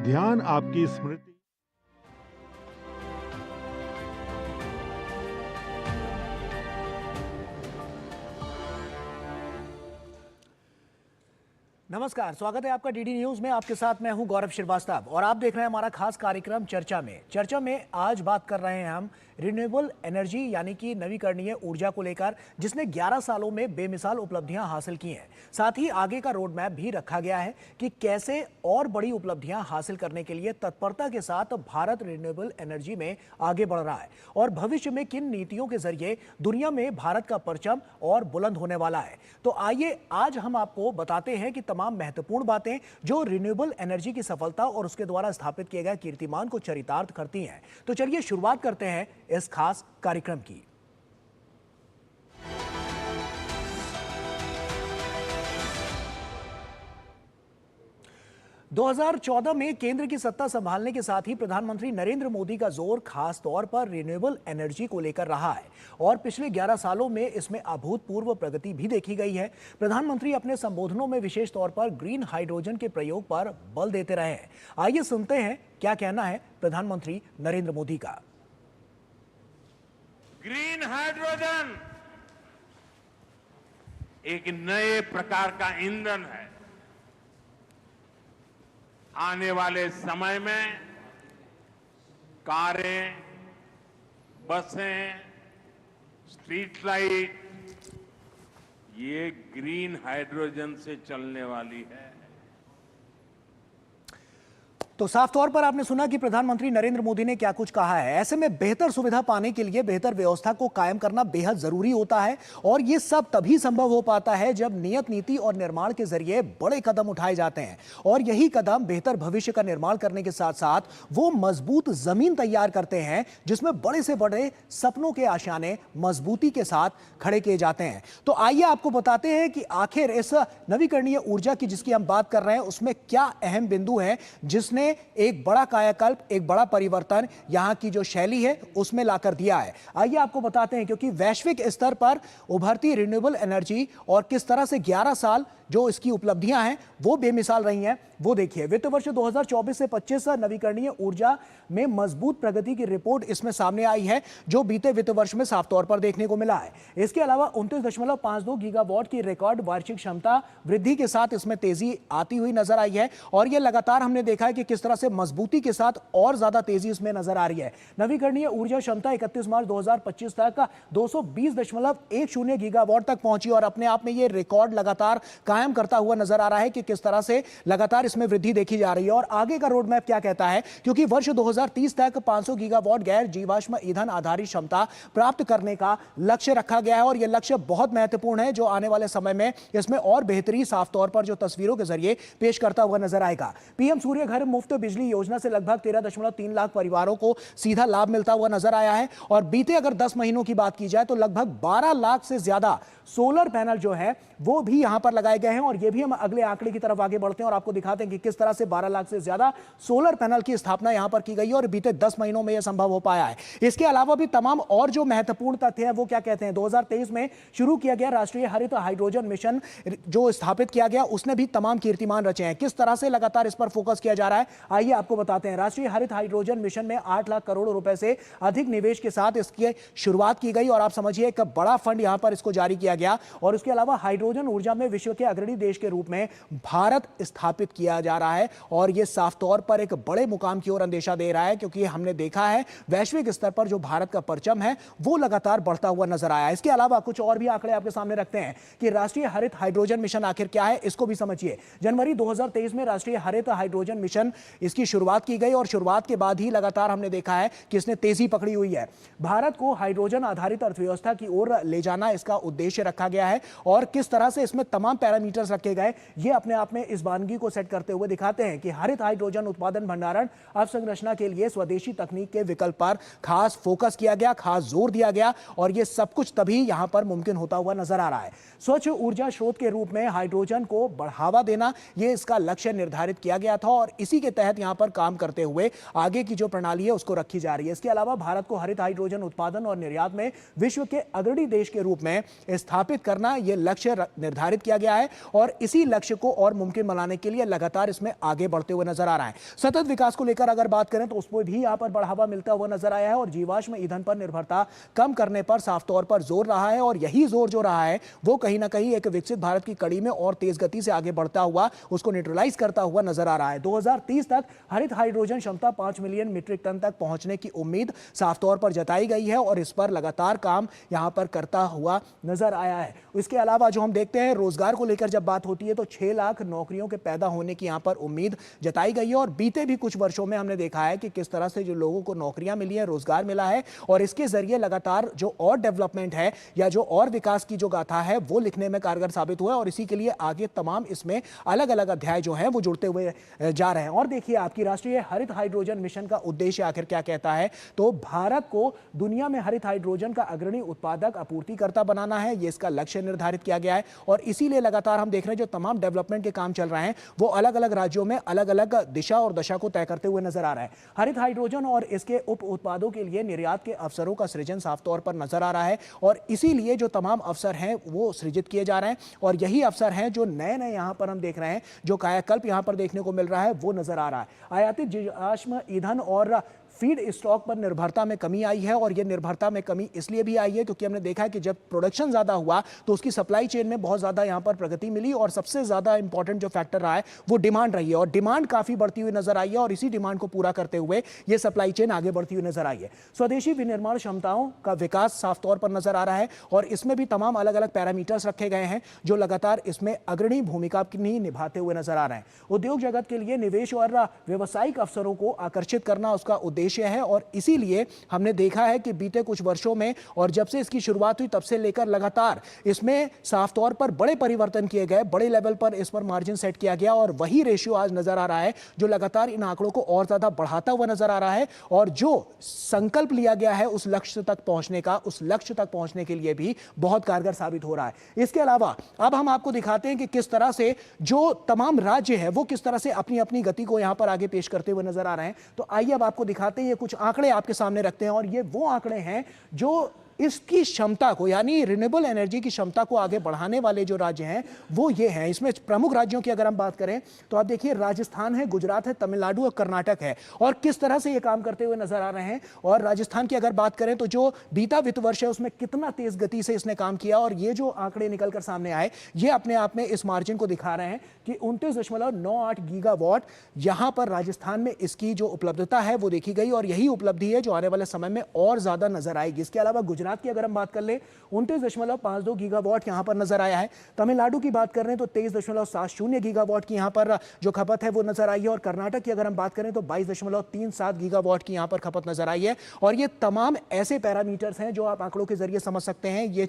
ध्यान आपकी स्मृति। नमस्कार, स्वागत है आपका डीडी न्यूज में। आपके साथ मैं हूं गौरव श्रीवास्तव और आप देख रहे हैं हमारा खास कार्यक्रम चर्चा में आज बात कर रहे हैं हम रिन्यूएबल एनर्जी यानी कि नवीकरणीय ऊर्जा को लेकर, जिसने 11 सालों में बेमिसाल उपलब्धियां हासिल की हैं। साथ ही आगे का रोड मैप भी रखा गया है कि कैसे और बड़ी उपलब्धियां हासिल करने के लिए तत्परता के साथ भारत रिन्यूएबल एनर्जी में आगे बढ़ रहा है और भविष्य में किन नीतियों के जरिए दुनिया में भारत का परचम और बुलंद होने वाला है। तो आइए आज हम आपको बताते हैं कि तमाम महत्वपूर्ण बातें जो रिन्यूएबल एनर्जी की सफलता और उसके द्वारा स्थापित किए गए कीर्तिमान को चरितार्थ करती हैं। तो चलिए शुरुआत करते हैं इस खास कार्यक्रम की। दो 2014 में केंद्र की सत्ता संभालने के साथ ही प्रधानमंत्री नरेंद्र मोदी का जोर खास तौर पर रिन्यूएबल एनर्जी को लेकर रहा है और पिछले 11 सालों में इसमें अभूतपूर्व प्रगति भी देखी गई है। प्रधानमंत्री अपने संबोधनों में विशेष तौर पर ग्रीन हाइड्रोजन के प्रयोग पर बल देते रहे हैं। आइए सुनते हैं क्या कहना है प्रधानमंत्री नरेंद्र मोदी का। ग्रीन हाइड्रोजन एक नए प्रकार का ईंधन है। आने वाले समय में कारें, बसें, स्ट्रीट लाइट ये ग्रीन हाइड्रोजन से चलने वाली है। तो साफ तौर पर आपने सुना कि प्रधानमंत्री नरेंद्र मोदी ने क्या कुछ कहा है। ऐसे में बेहतर सुविधा पाने के लिए बेहतर व्यवस्था को कायम करना बेहद जरूरी होता है और यह सब तभी संभव हो पाता है जब नियत नीति और निर्माण के जरिए बड़े कदम उठाए जाते हैं और यही कदम बेहतर भविष्य का निर्माण करने के साथ साथ वो मजबूत जमीन तैयार करते हैं जिसमें बड़े से बड़े सपनों के आशियाने मजबूती के साथ खड़े किए जाते हैं। तो आइए आपको बताते हैं कि आखिर इस नवीकरणीय ऊर्जा की जिसकी हम बात कर रहे हैं उसमें क्या अहम बिंदु है जिसने एक बड़ा कायाकल्प, एक बड़ा परिवर्तन यहां की जो शैली है उसमें लाकर दिया है। आइए आपको बताते हैं, क्योंकि वैश्विक स्तर पर उभरती रिन्यूएबल एनर्जी और किस तरह से 11 साल जो इसकी उपलब्धियां हैं वो बेमिसाल रही हैं, वो देखिए। वित्त वर्ष 2024 से 25 नवीकरणीय ऊर्जा में मजबूत प्रगति की रिपोर्ट इसमें सामने आई है जो बीते वित्त वर्ष में साफ तौर पर देखने को मिला है। इसके अलावा 29.52 गीगावाट की रिकॉर्ड वार्षिक क्षमता वृद्धि के साथ इसमें तेजी आती हुई नजर आई है और यह लगातार हमने देखा है कि किस तरह से मजबूती के साथ और ज्यादा तेजी इसमें नजर आ रही है। नवीकरणीय ऊर्जा क्षमता 31 मार्च 2025 तक 220.10 गीगावाट तक पहुंची और अपने आप में यह रिकॉर्ड लगातार कायम करता हुआ नजर आ रहा है कि किस तरह से लगातार इसमें वृद्धि देखी जा रही है। और आगे का रोड मैप क्या कहता है, क्योंकि वर्ष 2030 तक 500 गीगावाट गैर जीवाश्म ईंधन आधारित क्षमता प्राप्त करने का लक्ष्य रखा गया है और यह लक्ष्य बहुत महत्वपूर्ण है जो आने वाले समय में इसमें और बेहतरी साफ तौर पर जो तस्वीरों के जरिए पेश करता हुआ नजर आएगा। पीएम सूर्य घर मुफ्त बिजली योजना से लगभग 13.3 लाख परिवारों को सीधा लाभ मिलता हुआ नजर आया है और बीते अगर 10 महीनों की बात की जाए तो लगभग 12 लाख से ज्यादा सोलर पैनल जो है वो भी यहां पर लगाए गए हैं। और ये भी हम अगले आंकड़े की तरफ आगे बढ़ते हैं और आपको दिखाते हैं कि किस तरह से 12 लाख से ज्यादा सोलर पैनल की स्थापना यहां पर की गई है और बीते 10 महीनों में यह संभव हो पाया है। इसके अलावा भी तमाम और जो महत्वपूर्ण तथ्य हैं वो क्या कहते हैं। 2023 में शुरू किया गया राष्ट्रीय हरित हाइड्रोजन मिशन जो स्थापित किया गया उसने भी तमाम कीर्तिमान रचे हैं। किस तरह से लगातार इस पर फोकस किया जा रहा है आइए आपको बताते हैं। राष्ट्रीय हरित हाइड्रोजन मिशन में 8 लाख करोड़ रुपए से अधिक निवेश के साथ इसकी शुरुआत की गई और आप समझिए एक बड़ा फंड यहां पर इसको जारी किया गया। और उसके अलावा हाइड्रोजन ऊर्जा में विश्व के अग्रणी देश के रूप में भारत स्थापित किया जा रहा है और यह साफ तौर पर एक बड़े मुकाम की ओर अंदेशा दे रहा है, क्योंकि हमने देखा है वैश्विक स्तर पर जो भारत का परचम है वो लगातार बढ़ता हुआ नजर आया है। इसके अलावा कुछ और भी आंकड़े आपके सामने रखते हैं कि राष्ट्रीय हरित हाइड्रोजन मिशन आखिर क्या है, इसको भी समझिए। जनवरी 2023 में राष्ट्रीय हरित हाइड्रोजन मिशन इसकी शुरुआत की गई और शुरुआत के बाद ही लगातार हमने देखा है कि इसने तेजी पकड़ी हुई है। भारत को हाइड्रोजन आधारित अर्थव्यवस्था की ओर ले जाना इसका उद्देश्य रखा गया है और किस तरह से इसमें तमाम पैरामीटर्स रखे गए ये अपने आप में इस वानगी को सेट करते हुए दिखाते हैं कि हरित हाइड्रोजन उत्पादन भंडारण अवसंरचना के लिए स्वदेशी तकनीक के विकल्प पर खास फोकस किया गया, खास जोर दिया गया और यह सब कुछ तभी यहां पर मुमकिन होता हुआ नजर आ रहा है। स्वच्छ ऊर्जा स्रोत के रूप में हाइड्रोजन को बढ़ावा देना यह इसका लक्ष्य निर्धारित किया गया था और इसी के तहत यहां पर काम करते हुए आगे की जो प्रणाली है उसको रखी जा रही है। इसके अलावा भारत को हरित हाइड्रोजन उत्पादन और निर्यात में विश्व के अग्रणी देश के रूप में स्थापित करना, यह लक्ष्य निर्धारित किया गया है और इसी लक्ष्य को और मुमकिन बनाने के लिए लगातार इसमें आगे बढ़ते हुए नजर आ रहा है। सतत विकास को लेकर अगर बात करें तो उसमें भी यहां पर बढ़ावा मिलता हुआ नजर आया है और जीवाश्म ईंधन पर निर्भरता कम करने पर साफ तौर पर जोर रहा है और यही जोर जो रहा है वो कहीं ना कहीं एक विकसित भारत की कड़ी में और तेज गति से आगे बढ़ता हुआ उसको न्यूट्रलाइज करता हुआ नजर आ रहा है। 2030 तक हरित हाइड्रोजन क्षमता 5 मिलियन मीट्रिक टन तक पहुंचने की उम्मीद साफ तौर पर जताई गई है और इस पर लगातार काम यहां पर करता हुआ नजर आया है। इसके अलावा जो हम देखते हैं रोजगार को लेकर जब बात होती है तो 6 लाख नौकरियों के पैदा होने की यहां पर उम्मीद जताई गई है और बीते भी कुछ वर्षों में हमने देखा है कि किस तरह से जो लोगों को नौकरियां मिली है, रोजगार मिला है और इसके जरिए लगातार जो और डेवलपमेंट है या जो और विकास की जो गाथा है वो लिखने में कारगर साबित हुआ है और इसी के लिए आगे तमाम इसमें अलग अलग अध्याय जो है वो जुड़ते हुए जा रहे हैं। और देखिए आपकी राष्ट्रीय हरित हाइड्रोजन मिशन का उद्देश्य आखिर क्या कहता है, तो भारत को दुनिया में हरित हाइड्रोजन का अग्रणी उत्पादक आपूर्तिकर्ता बनाना है, ये इसका लक्ष्य निर्धारित किया गया है और इसीलिए लगातार हम देख रहे हैं जो तमाम डेवलपमेंट के काम चल रहे हैं वो अलग अलग राज्यों में अलग अलग दिशा और दशा को तय करते हुए नजर आ रहा है। हरित हाइड्रोजन और इसके उप उत्पादों के लिए निर्यात के अवसरों का सृजन साफ तौर पर नजर आ रहा है और इसीलिए जो तमाम अवसर हैं वो सृजित किए जा रहे हैं और यही अवसर हैं जो नए नए यहां पर हम देख रहे हैं, जो कायाकल्प यहां पर देखने को मिल रहा है वो नजर आ रहा है। आयातित जीवाश्म ईंधन और फीड स्टॉक पर निर्भरता में कमी आई है और यह निर्भरता में कमी इसलिए भी आई है क्योंकि हमने देखा है कि जब प्रोडक्शन ज्यादा हुआ तो उसकी सप्लाई चेन में बहुत ज्यादा यहां पर प्रगति मिली और सबसे ज्यादा इंपॉर्टेंट जो फैक्टर रहा है वो डिमांड रही है और डिमांड काफी बढ़ती हुई नजर आई है और इसी डिमांड को पूरा करते हुए यह सप्लाई चेन आगे बढ़ती हुई नजर आई है। स्वदेशी विनिर्माण क्षमताओं का विकास साफ तौर पर नजर आ रहा है और इसमें भी तमाम अलग अलग पैरामीटर्स रखे गए हैं जो लगातार इसमें अग्रणी भूमिका निभाते हुए नजर आ रहे हैं। उद्योग जगत के लिए निवेश और व्यवसायिक अवसरों को आकर्षित करना उसका उद्देश्य है और इसीलिए हमने देखा है कि बीते कुछ वर्षों में और जब से इसकी शुरुआत हुई तब से लेकर लगातार इसमें साफ तौर पर बड़े परिवर्तन किए गए, बड़े लेवल पर इस पर मार्जिन सेट किया गया और वही रेशियो आज नजर आ रहा है जो लगातार इन आंकड़ों को और ज्यादा बढ़ाता हुआ नजर आ रहा है और जो संकल्प लिया गया है उस लक्ष्य तक पहुंचने का, उस लक्ष्य तक पहुंचने के लिए भी बहुत कारगर साबित हो रहा है। इसके अलावा अब हम आपको दिखाते हैं कि किस तरह से जो तमाम राज्य है वो किस तरह से अपनी अपनी गति को यहां पर आगे पेश करते हुए नजर आ रहे हैं। तो आइए अब आपको दिखाते हैं, ये कुछ आंकड़े आपके सामने रखते हैं और ये वो आंकड़े हैं जो इसकी क्षमता को यानी रिन्यूएबल एनर्जी की क्षमता को आगे बढ़ाने वाले जो राज्य हैं वो ये हैं। इसमें प्रमुख राज्यों की अगर हम बात करें तो आप देखिए राजस्थान है, गुजरात है, तमिलनाडु और कर्नाटक है और किस तरह से ये काम करते हुए नजर आ रहे हैं। और राजस्थान की अगर बात करें तो जो बीता वित्त वर्ष है उसमें कितना तेज गति से इसने काम किया और ये जो आंकड़े निकलकर सामने आए ये अपने आप में इस मार्जिन को दिखा रहे हैं कि 29.98 गीगावाट यहां पर राजस्थान में इसकी जो उपलब्धता है वो देखी गई और यही उपलब्धि है जो आने वाले समय में और ज्यादा नजर आएगी। इसके अलावा गुजरात की अगर हम बात कर ले 29.52 गीगावाट यहां पर नजर आया है। तमिलनाडु की बात कर रहे हैं तो 23.70 गीगावाट की यहां पर जो खपत है वो नजर आई है और कर्नाटक की अगर हम बात करें तो 22.37 गीगावाट की यहां पर खपत नजर आई है। और ये तमाम ऐसे पैरामीटर्स हैं जो आप आंकड़ों के जरिए समझ सकते हैं। ये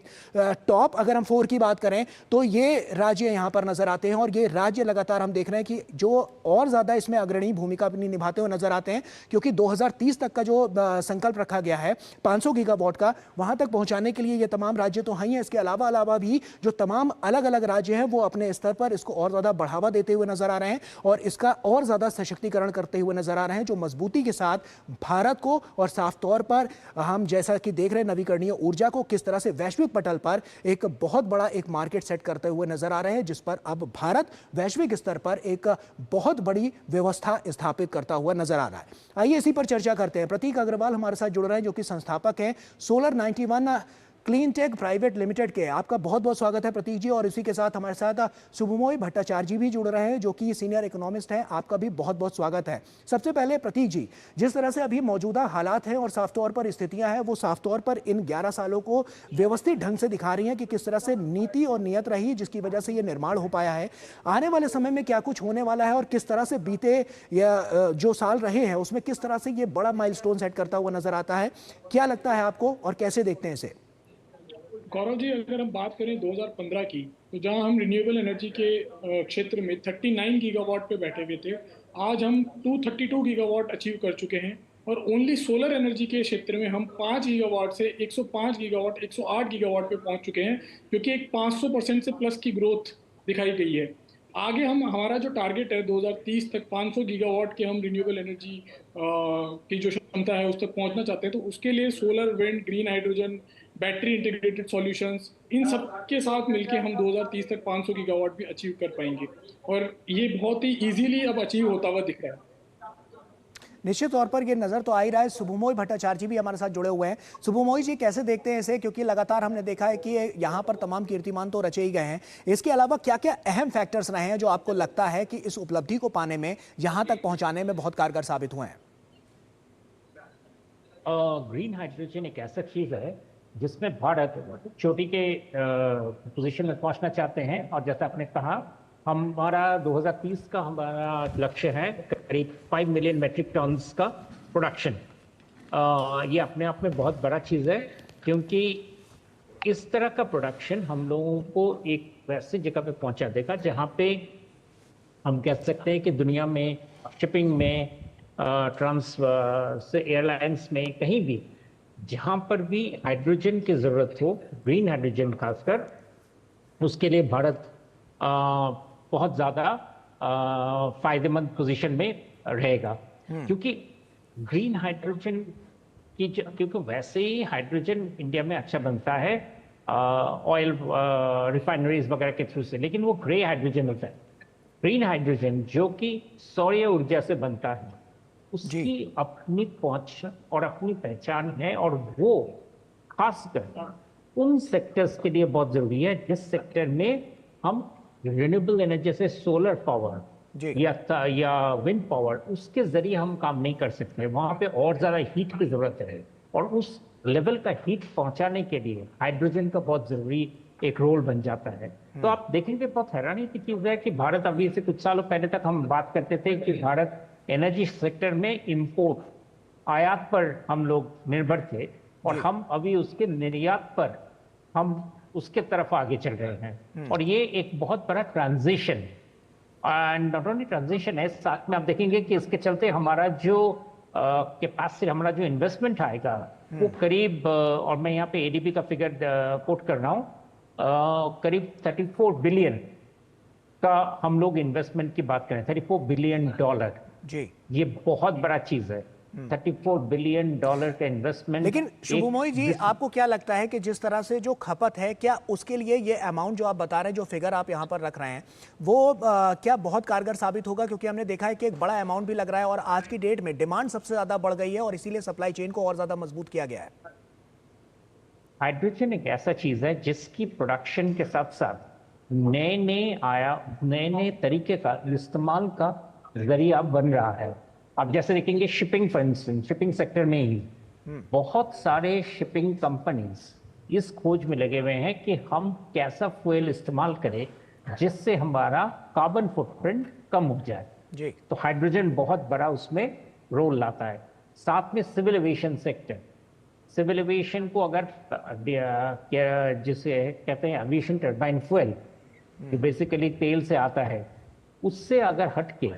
टॉप अगर हम 4 की बात करें तो ये राज्य यहां पर नजर आते हैं और ये राज्य लगातार हम देख रहे हैं कि जो और ज्यादा इसमें अग्रणी भूमिका अपनी निभाते हुए नजर आते हैं क्योंकि 2030 तक का जो संकल्प रखा गया है 500 गीगावाट का, वहां तक पहुंचाने के लिए ये तमाम राज्य तो हैं ही। इसके अलावा भी जो तमाम अलग अलग राज्य हैं वो अपने स्तर पर इसको और ज्यादा बढ़ावा देते हुए नजर आ रहे हैं और इसका और ज्यादा सशक्तिकरण करते हुए नजर आ रहे हैं जो मजबूती के साथ भारत को और साफ तौर पर हम जैसा कि देख रहे हैं नवीकरणीय ऊर्जा को किस तरह से वैश्विक पटल पर एक बहुत बड़ा एक मार्केट सेट करते हुए नजर आ रहे हैं जिस पर अब भारत वैश्विक स्तर पर एक बहुत बड़ी व्यवस्था स्थापित करता हुआ नजर आ रहा है। आइए इसी पर चर्चा करते हैं। प्रतीक अग्रवाल हमारे साथ जुड़ रहे हैं जो कि संस्थापक हैं solar 91 clean tech private limited के। आपका बहुत बहुत स्वागत है प्रतीक जी। और इसी के साथ हमारे साथ शुभमोई भट्टाचार्य जी भी जुड़ रहे हैं जो कि सीनियर इकोनॉमिस्ट हैं। आपका भी बहुत बहुत स्वागत है। सबसे पहले प्रतीक जी, जिस तरह से अभी मौजूदा हालात हैं और साफ तौर पर स्थितियां हैं वो साफ तौर पर इन 11 सालों को व्यवस्थित ढंग से दिखा रही हैं कि किस तरह से नीति और नियत रही जिसकी वजह से ये निर्माण हो पाया है। आने वाले समय में क्या कुछ होने वाला है और किस तरह से बीते या जो साल रहे हैं उसमें किस तरह से ये बड़ा माइलस्टोन सेट करता हुआ नजर आता है, क्या लगता है आपको और कैसे देखते हैं इसे? गौरव जी, अगर हम बात करें 2015 की तो जहां हम रिन्यूएबल एनर्जी के क्षेत्र में 39 गीगावाट पे बैठे हुए थे, आज हम 232 गीगावाट अचीव कर चुके हैं और ओनली सोलर एनर्जी के क्षेत्र में हम 5 गीगावाट से 105 गीगावाट 108 गीगावाट पे पहुंच चुके हैं, क्योंकि एक 500% से प्लस की ग्रोथ दिखाई गई है। आगे हम हमारा जो टारगेट है 2030 तक 500 गीगावाट के हम रिन्यूएबल एनर्जी की जो क्षमता है उस तक पहुंचना चाहते हैं। तो उसके लिए solar, wind, green hydrogen, battery integrated solutions, इन सब के साथ मिलके हम 2030 तक 500 गीगावाट भी अचीव कर पाएंगे। और ये बहुत ही इजीली अब अचीव होता हुआ दिख रहा है। निश्चित तौर पर ये नजर तो आ ही रहा है। सुबुमोई भट्टाचार्य जी भी हमारे साथ जुड़े हुए हैं। सुबुमोई जी, कैसे देखते हैं इसे, क्योंकि लगातार हमने देखा है कि यहाँ पर तमाम कीर्तिमान तो रचे ही गए हैं, इसके अलावा क्या क्या अहम फैक्टर्स रहे हैं जो आपको लगता है कि इस उपलब्धि को पाने में, यहाँ तक पहुंचाने में बहुत कारगर साबित हुए हैं? ग्रीन हाइड्रोजन एक ऐसा चीज है जिसमें भारत चोटी के पोजीशन में पहुंचना चाहते हैं। और जैसा आपने कहा, हमारा 2030 का हमारा लक्ष्य है करीब 5 मिलियन मेट्रिक टन्स का प्रोडक्शन। ये अपने आप में बहुत बड़ा चीज़ है, क्योंकि इस तरह का प्रोडक्शन हम लोगों को एक वैसी जगह पे पहुंचा देगा जहां पे हम कह सकते हैं कि दुनिया में शिपिंग में, ट्रांस एयरलाइंस में, कहीं भी जहां पर भी हाइड्रोजन की ज़रूरत हो, ग्रीन हाइड्रोजन खासकर, उसके लिए भारत बहुत ज़्यादा फायदेमंद पोजीशन में रहेगा। क्योंकि ग्रीन हाइड्रोजन की क्योंकि वैसे ही हाइड्रोजन इंडिया में अच्छा बनता है ऑयल रिफाइनरीज वगैरह के थ्रू से, लेकिन वो ग्रे हाइड्रोजन होता है। ग्रीन हाइड्रोजन जो कि सौर ऊर्जा से बनता है, उसकी अपनी पहुंच और अपनी पहचान है, और वो खासकर उन सेक्टर्स के लिए बहुत जरूरी है जिस सेक्टर में हम रिन्यूएबल एनर्जी से सोलर पावर या विंड पावर, उसके जरिए हम काम नहीं कर सकते। वहां पे और ज्यादा हीट की जरूरत है, और उस लेवल का हीट पहुंचाने के लिए हाइड्रोजन का बहुत जरूरी एक रोल बन जाता है। तो आप देखेंगे, बहुत हैरानी की चीज है कि भारत, अभी से कुछ सालों पहले तक हम बात करते थे कि भारत एनर्जी सेक्टर में इंपोर्ट, आयात पर हम लोग निर्भर थे, और हम अभी उसके निर्यात पर हम उसके तरफ आगे चल रहे हैं। और ये एक बहुत बड़ा transition, and not only transition है, साथ में आप देखेंगे कि इसके चलते हमारा जो कैपेसिटी, हमारा जो इन्वेस्टमेंट आएगा वो करीब, और मैं यहाँ पे एडीबी का फिगर कोट कर रहा हूँ, करीब 34 बिलियन का हम लोग इन्वेस्टमेंट की बात करें, $34 बिलियन जी, ये बहुत बड़ा चीज है। $34 बिलियन का इन्वेस्टमेंट। लेकिन शुभमोई जी, आपको क्या लगता है कि जिस तरह से जो खपत है, क्या उसके लिए ये अमाउंट जो आप बता रहे हैं, जो फिगर आप यहाँ पर रख रहे हैं, वो क्या बहुत कारगर साबित होगा? क्योंकि हमने देखा है कि एक बड़ा अमाउंट भी लग रहा है, और आज की डेट में डिमांड सबसे ज्यादा बढ़ गई है, और इसीलिए सप्लाई चेन को और ज्यादा मजबूत किया गया है। हाइड्रोजन एक ऐसा चीज है जिसकी प्रोडक्शन के साथ साथ नए तरीके का इस्तेमाल का जरिया बन रहा है। आप जैसे देखेंगे shipping, for instance, shipping sector में ही बहुत सारे शिपिंग कंपनीज इस खोज में लगे हुए हैं कि हम कैसा फ्यूल इस्तेमाल करें जिससे हमारा कार्बन फुटप्रिंट कम हो जाए जी। तो हाइड्रोजन बहुत बड़ा उसमें रोल लाता है। साथ में civil aviation sector, civil aviation को अगर जिसे कहते हैं एविएशन टर्बाइन फ्यूल, जो बेसिकली तेल से आता है, उससे अगर हटके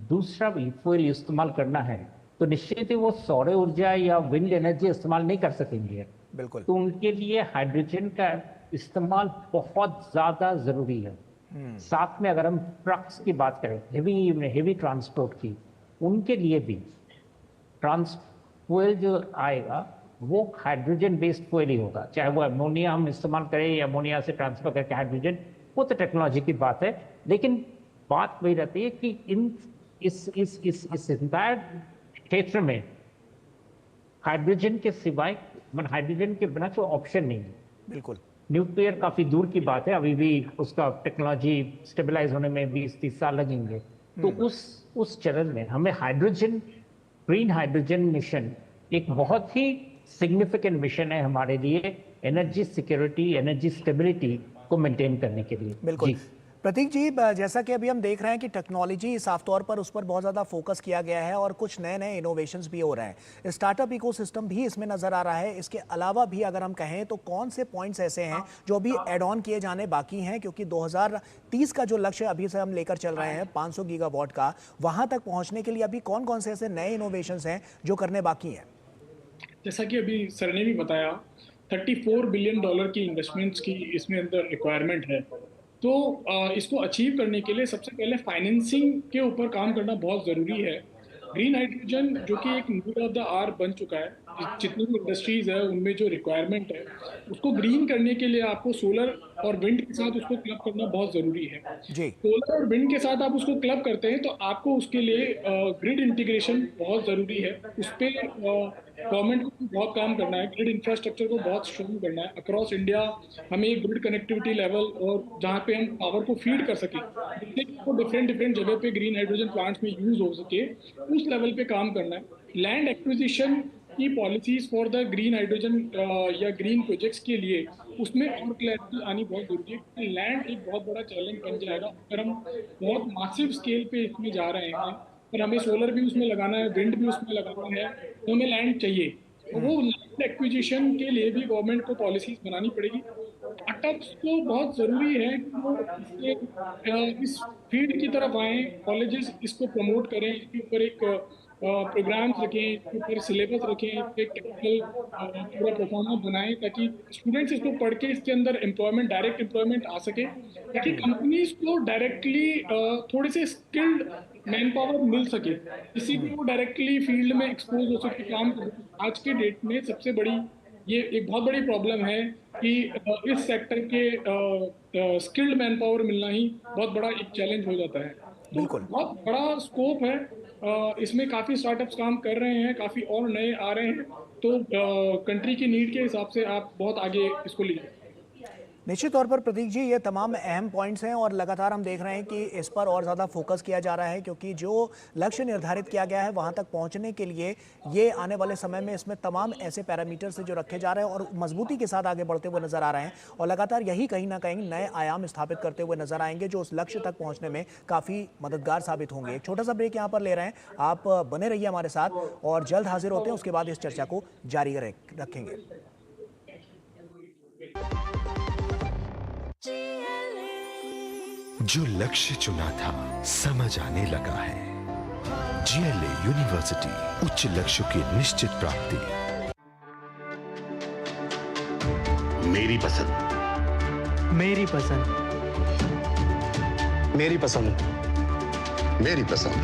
दूसरा फ्यूल इस्तेमाल करना है तो निश्चित ही वो सौर ऊर्जा या विंड एनर्जी इस्तेमाल नहीं कर सकेंगे। बिल्कुल। तो उनके लिए हाइड्रोजन का इस्तेमाल बहुत ज्यादा जरूरी है। साथ में अगर हम ट्रक्स की बात करें, हेवी ट्रांसपोर्ट की, उनके लिए भी फ्यूल जो आएगा वो हाइड्रोजन बेस्ड फ्यूल ही होगा, चाहे वो अमोनिया हम इस्तेमाल करें या अमोनिया से ट्रांसफर करके हाइड्रोजन, वो तो टेक्नोलॉजी की बात है। लेकिन बात वही रहती है कि इस इंटायर क्षेत्र में हाइड्रोजन के सिवाय, हाइड्रोजन के बिना कोई ऑप्शन नहीं है। बिल्कुल। न्यूक्लियर काफी दूर की बात है, अभी भी उसका टेक्नोलॉजी स्टेबलाइज होने में 20-30 साल लगेंगे। तो उस चरण में हमें हाइड्रोजन, ग्रीन हाइड्रोजन मिशन एक बहुत ही सिग्निफिकेंट मिशन है हमारे लिए, एनर्जी सिक्योरिटी, एनर्जी स्टेबिलिटी को मेंटेन करने के लिए। बिल्कुल। प्रतीक जी, जैसा कि अभी हम देख रहे हैं कि टेक्नोलॉजी साफ तौर पर उस पर बहुत ज़्यादा फोकस किया गया है, और कुछ नए नए इनोवेशंस भी हो रहे हैं, स्टार्टअप इकोसिस्टम भी इसमें नज़र आ रहा है। इसके अलावा भी अगर हम कहें तो कौन से पॉइंट्स ऐसे हैं जो अभी एड ऑन किए जाने बाकी हैं? क्योंकि 2030 का जो लक्ष्य अभी से हम लेकर चल रहे हैं 500 गीगावाट का, वहाँ तक पहुँचने के लिए अभी कौन कौन से ऐसे नए इनोवेशंस हैं जो करने बाकी हैं? जैसा कि अभी सर ने भी बताया, $34 बिलियन की इन्वेस्टमेंट्स की इसमें अंदर रिक्वायरमेंट है। तो इसको अचीव करने के लिए सबसे पहले फाइनेंसिंग के ऊपर काम करना बहुत ज़रूरी है। ग्रीन हाइड्रोजन जो कि एक नीड ऑफ द आवर बन चुका है, जितनी भी इंडस्ट्रीज है उनमें जो रिक्वायरमेंट है उसको ग्रीन करने के लिए आपको सोलर और विंड के साथ उसको क्लब करना बहुत ज़रूरी है। जी सोलर और विंड के साथ आप उसको क्लब करते हैं तो आपको उसके लिए ग्रिड इंटीग्रेशन बहुत ज़रूरी है। उस पर गवर्नमेंट को भी बहुत काम करना है, ग्रिड इंफ्रास्ट्रक्चर को बहुत स्ट्रॉन्ग करना है अक्रॉस इंडिया। हमें एक ग्रिड कनेक्टिविटी लेवल और जहाँ पे हम पावर को फीड कर सकें, जिससे कि वो डिफरेंट डिफरेंट जगह पे ग्रीन हाइड्रोजन प्लांट्स में यूज हो सके, उस लेवल पे काम करना है। लैंड एक्विजिशन की policies for the green hydrogen या ग्रीन प्रोजेक्ट्स के लिए उसमें और क्लैरिटी आनी बहुत जरूरी है। लैंड एक बहुत बड़ा चैलेंज बन जाएगा अगर हम बहुत मासिव स्केल पे इसमें जा रहे हैं, पर हमें सोलर भी उसमें लगाना है, विंड भी उसमें लगाना है, तो हमें लैंड चाहिए। तो वो लैंड एक्विजिशन के लिए भी गवर्नमेंट को पॉलिसीज बनानी पड़ेगी। स्टार्टअप्स को बहुत जरूरी है कि वो इस फील्ड की तरफ आए, कॉलेजेस इसको प्रमोट करें, इसके ऊपर एक प्रोग्राम्स रखें, इसके ऊपर सिलेबस रखें, इस पे टेक्निकल पूरा परफॉर्मेंस बनाएं ताकि स्टूडेंट्स इसको पढ़ के इसके अंदर एम्प्लॉयमेंट, डायरेक्ट एम्प्लॉयमेंट आ सके, ताकि कंपनीज को डायरेक्टली थोड़े से स्किल्ड मैन पावर मिल सके, किसी भी वो डायरेक्टली फील्ड में एक्सपोज हो सके काम कर। आज के डेट में सबसे बड़ी ये एक बहुत बड़ी प्रॉब्लम है कि इस सेक्टर के स्किल्ड मैन पावर मिलना ही बहुत बड़ा एक चैलेंज हो जाता है। तो बिल्कुल। बहुत बड़ा स्कोप है, इसमें काफ़ी स्टार्टअप्स काम कर रहे हैं, काफ़ी और नए आ रहे हैं। तो कंट्री की नीड के हिसाब से आप बहुत आगे इसको लीजिए। निश्चित तौर पर प्रतीक जी, ये तमाम अहम पॉइंट्स हैं और लगातार हम देख रहे हैं कि इस पर और ज़्यादा फोकस किया जा रहा है, क्योंकि जो लक्ष्य निर्धारित किया गया है वहां तक पहुंचने के लिए ये आने वाले समय में इसमें तमाम ऐसे पैरामीटर्स जो रखे जा रहे हैं और मजबूती के साथ आगे बढ़ते हुए नजर आ रहे हैं और लगातार यही कहीं ना कहीं नए आयाम स्थापित करते हुए नजर आएंगे जो उस लक्ष्य तक पहुँचने में काफ़ी मददगार साबित होंगे। एक छोटा सा ब्रेक यहाँ पर ले रहे हैं, आप बने रहिए हमारे साथ और जल्द हाजिर होते हैं, उसके बाद इस चर्चा को जारी रखेंगे। जो लक्ष्य चुना था समझ आने लगा है। GLA यूनिवर्सिटी, उच्च लक्ष्यों की निश्चित प्राप्ति। मेरी पसंद, मेरी पसंद, मेरी पसंद, मेरी पसंद,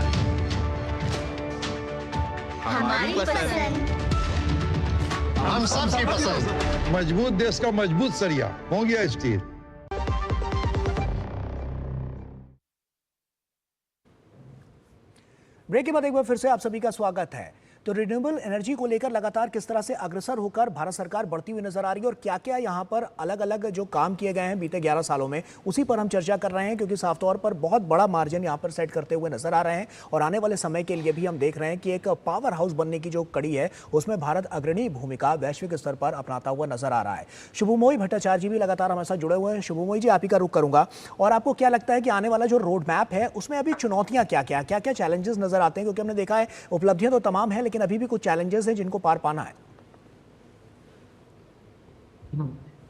हमारी पसंद, हम सबकी पसंद। मजबूत देश का मजबूत सरिया हो गया स्टील। ब्रेक के बाद एक बार फिर से आप सभी का स्वागत है। तो रिन्यूएबल एनर्जी को लेकर लगातार किस तरह से अग्रसर होकर भारत सरकार बढ़ती हुई नजर आ रही है और क्या क्या यहाँ पर अलग अलग जो काम किए गए हैं बीते 11 सालों में, उसी पर हम चर्चा कर रहे हैं, क्योंकि साफ तौर पर बहुत बड़ा मार्जिन यहाँ पर सेट करते हुए नजर आ रहे हैं और आने वाले समय के लिए भी हम देख रहे हैं कि एक पावर हाउस बनने की जो कड़ी है उसमें भारत अग्रणी भूमिका वैश्विक स्तर पर अपनाता हुआ नजर आ रहा है। शुभमोई भट्टाचार्य जी भी लगातार हमारे साथ जुड़े हुए हैं। शुभमोई जी, आप ही का रुख करूंगा और आपको क्या लगता है कि आने वाला जो रोड मैप है उसमें अभी चुनौतियां क्या क्या चैलेंजेस नजर आते हैं, क्योंकि हमने देखा है उपलब्धियां तो तमाम है लेकिन अभी भी कुछ चैलेंजेस है जिनको पार पाना है।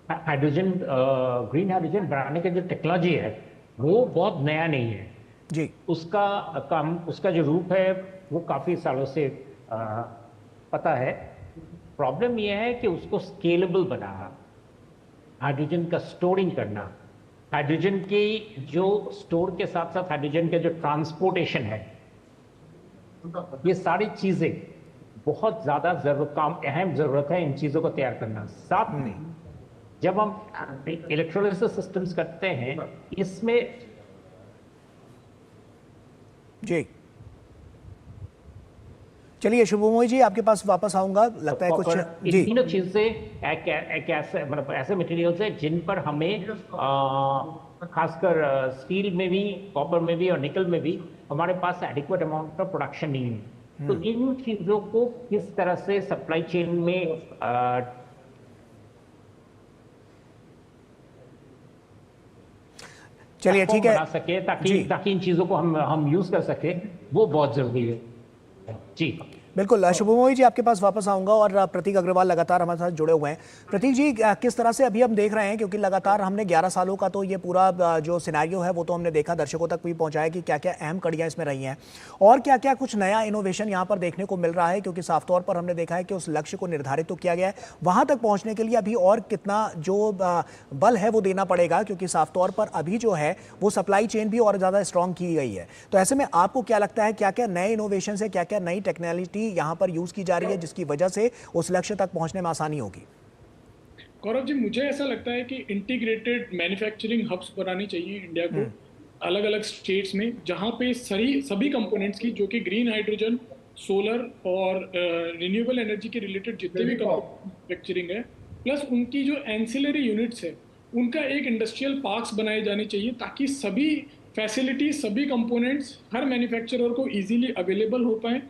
हाइड्रोजन, ग्रीन हाइड्रोजन बनाने की जो टेक्नोलॉजी है वो बहुत नया नहीं है जी। उसका काम, उसका जो रूप है वो काफ़ी सालों से पता है। प्रॉब्लम यह है कि उसको स्केलेबल बनाना, हाइड्रोजन का स्टोरिंग करना, हाइड्रोजन की जो स्टोर के साथ साथ हाइड्रोजन का जो ट्रांसपोर्टेशन है, ये सारी चीज़ें बहुत ज़्यादा अहम ज़रूरत है इन चीज़ों को तैयार करना। साथ में जब हम इलेक्ट्रोलिसिस सिस्टम्स करते हैं इसमें जी। चलिए शुभमोई जी, आपके पास वापस आऊंगा, लगता है कुछ जी। तीनों चीजें एक ऐसे मतलब ऐसे मटेरियल्स हैं जिन पर हमें खासकर स्टील में भी, कॉपर में भी और निकल में भी हमारे पास एडिक्वेट अमाउंट ऑफ प्रोडक्शन नहीं है। तो इन चीजों को किस तरह से सप्लाई चेन में चलिए ठीक है बना सके ताकि इन चीजों को हम यूज कर सके, वो बहुत जरूरी है जी। बिल्कुल शुभमोई जी, आपके पास वापस आऊंगा और प्रतीक अग्रवाल लगातार हमारे साथ जुड़े हुए हैं। प्रतीक जी, किस तरह से अभी हम देख रहे हैं, क्योंकि लगातार हमने 11 सालों का तो ये पूरा जो सिनेरियो है वो तो हमने देखा, दर्शकों तक भी पहुंचाया कि क्या क्या अहम कड़ियां इसमें रही हैं और क्या क्या कुछ नया इनोवेशन यहाँ पर देखने को मिल रहा है, क्योंकि साफ तौर पर हमने देखा है कि उस लक्ष्य को निर्धारित तो किया गया है, वहां तक पहुंचने के लिए अभी और कितना जो बल है वो देना पड़ेगा, क्योंकि साफ तौर पर अभी जो है वो सप्लाई चेन भी और ज़्यादा स्ट्रॉन्ग की गई है। तो ऐसे में आपको क्या लगता है, क्या क्या नए इनोवेशन है, क्या क्या नई टेक्नोलॉजी यहाँ पर यूज़ की जा रही है जिसकी वजह से उस लक्ष्य तक पहुँचने में आसानी होगी? गौरव जी, मुझे ऐसा लगता है कि इंटीग्रेटेड मैन्युफैक्चरिंग हब्स बनाने चाहिए इंडिया को अलग अलग स्टेट्स में, जहाँ पे सभी कंपोनेंट्स की, जो कि ग्रीन हाइड्रोजन, सोलर और रिन्यूएबल एनर्जी के रिलेटेड जितने भी मैन्युफैक्चरिंग है, प्लस उनकी जो एंसिलरी यूनिट्स है, उनका एक इंडस्ट्रियल पार्क्स बनाए जाने चाहिए, ताकि सभी फैसिलिटी, सभी कंपोनेंट्स हर मैन्युफैक्चरर को इजीली अवेलेबल हो पाएँ।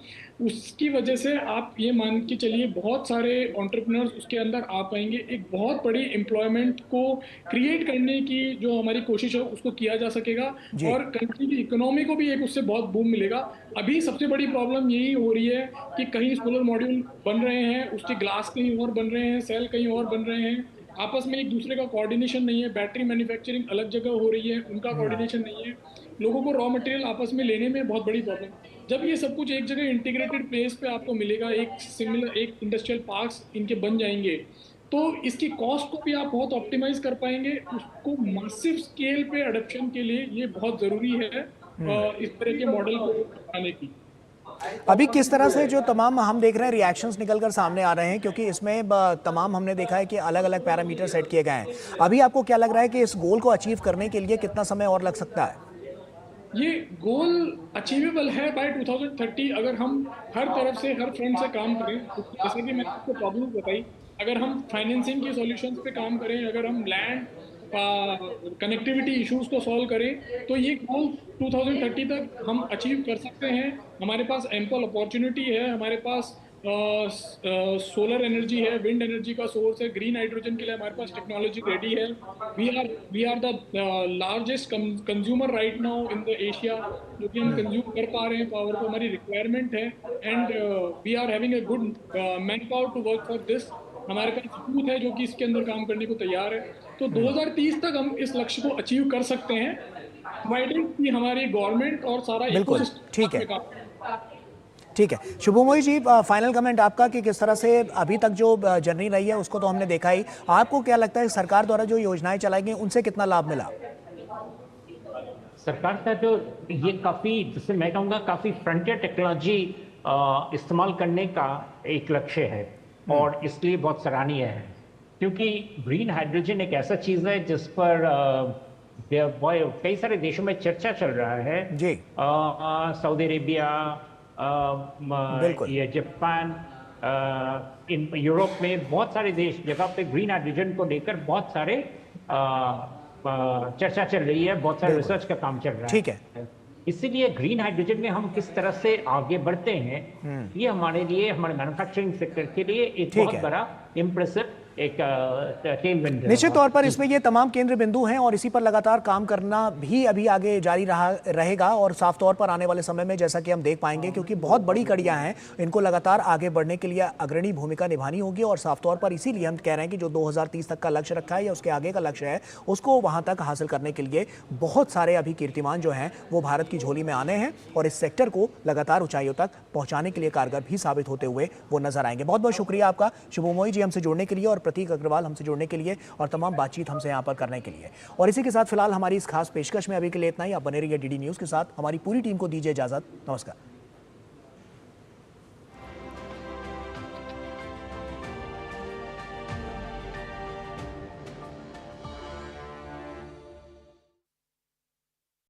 उसकी वजह से आप ये मान के चलिए बहुत सारे एंटरप्रेन्योर्स उसके अंदर आ पाएंगे। एक बहुत बड़ी एम्प्लॉयमेंट को क्रिएट करने की जो हमारी कोशिश है उसको किया जा सकेगा और कंट्री की इकोनॉमी को भी एक उससे बहुत बूम मिलेगा। अभी सबसे बड़ी प्रॉब्लम यही हो रही है कि कहीं सोलर मॉड्यूल बन रहे हैं, उसके ग्लास कहीं और बन रहे हैं, सेल कहीं और बन रहे हैं, आपस में एक दूसरे का कोऑर्डिनेशन नहीं है। बैटरी मैन्युफैक्चरिंग अलग जगह हो रही है, उनका कोऑर्डिनेशन नहीं है। लोगों को रॉ मटेरियल आपस में लेने में बहुत बड़ी प्रॉब्लम। जब ये सब कुछ एक जगह इंटीग्रेटेड प्लेस पे आपको मिलेगा, एक इंडस्ट्रियल पार्क्स इनके बन जाएंगे, तो इसकी कॉस्ट को भी आप बहुत ऑप्टिमाइज कर पाएंगे। उसको मासिव स्केल पे अडॉप्शन के लिए ये बहुत ज़रूरी है इस तरह के मॉडल को अपनाने की। अभी किस तरह से जो तमाम हम देख रहे हैं रिएक्शंस निकलकर सामने आ रहे हैं, क्योंकि इसमें तमाम हमने देखा है कि अलग अलग पैरामीटर सेट किए गए हैं। अभी आपको क्या लग रहा है कि इस गोल को अचीव करने के लिए कितना समय और लग सकता है? ये गोल अचीवेबल है बाय 2030 अगर हम हर तरफ से, हर फ्रंट से काम करें। जैसे कि मैंने आपको प्रॉब्लम बताई, अगर हम फाइनेंसिंग के सॉल्यूशंस पे काम करें, अगर हम लैंड कनेक्टिविटी इश्यूज को सॉल्व करें, तो ये गोल 2030 तक हम अचीव कर सकते हैं। हमारे पास एम्पल अपॉर्चुनिटी है, हमारे पास सोलर एनर्जी है, विंड एनर्जी का सोर्स है, ग्रीन हाइड्रोजन के लिए हमारे पास टेक्नोलॉजी रेडी है। We are the largest consumer right now in the Asia, जो कि हम कंज्यूम कर पा रहे हैं पावर को, हमारी रिक्वायरमेंट है। And we are having a good man power to work for this. हमारे पास यूथ है जो कि इसके अंदर काम करने को तैयार है। तो 2030 तक हम इस लक्ष्य को अचीव कर सकते हैं, प्रोवाइडेड कि हमारी गवर्नमेंट और सारा इकोसिस्टम ठीक है। ठीक है शुभमोई जी, फाइनल कमेंट आपका कि किस तरह से अभी तक जो जर्नी रही है उसको तो हमने देखा ही, आपको क्या लगता है सरकार द्वारा जो योजनाएं चलाई गई उनसे कितना लाभ मिला? सरकार का जो ये काफ़ी, जिसे मैं कहूँगा काफ़ी फ्रंटियर टेक्नोलॉजी इस्तेमाल करने का एक लक्ष्य है और इसलिए बहुत सराहनीय है, क्योंकि ग्रीन हाइड्रोजन एक ऐसा चीज़ है जिस पर कई सारे देशों में चर्चा चल रहा है जी। सऊदी अरेबिया, ये जापान, इन यूरोप में बहुत सारे देश जगह पे ग्रीन हाइड्रोजन को लेकर बहुत सारे चर्चा चल रही है, बहुत सारे रिसर्च का काम चल रहा है। ठीक है, इसीलिए ग्रीन हाइड्रोजन में हम किस तरह से आगे बढ़ते हैं, ये हमारे लिए, हमारे मैन्युफैक्चरिंग सेक्टर के लिए एक बहुत बड़ा इम्प्रेसिव एक टेलविंड। निश्चित तौर पर इसमें ये तमाम केंद्र बिंदु हैं और इसी पर लगातार काम करना भी अभी आगे जारी रहेगा और साफ तौर पर आने वाले समय में जैसा कि हम देख पाएंगे, क्योंकि बहुत बड़ी कड़ियां हैं, इनको लगातार आगे बढ़ने के लिए अग्रणी भूमिका निभानी होगी। और साफ तौर पर इसीलिए हम कह रहे हैं कि जो 2030 तक का लक्ष्य रखा है या उसके आगे का लक्ष्य है, उसको वहां तक हासिल करने के लिए बहुत सारे अभी कीर्तिमान जो हैं वो भारत की झोली में आने हैं और इस सेक्टर को लगातार ऊंचाइयों तक पहुंचाने के लिए कारगर भी साबित होते हुए वो नजर आएंगे। बहुत बहुत शुक्रिया आपका शुभमोई जी हमसे जुड़ने के लिए और प्रतीक अग्रवाल हमसे जुड़ने के लिए और तमाम बातचीत हमसे यहाँ पर करने के लिए। और इसी के साथ फिलहाल हमारी इस खास पेशकश में अभी के लिए इतना ही। आप बने रहिए डीडी न्यूज़ के साथ। हमारी पूरी टीम को दीजिए इजाजत। नमस्कार।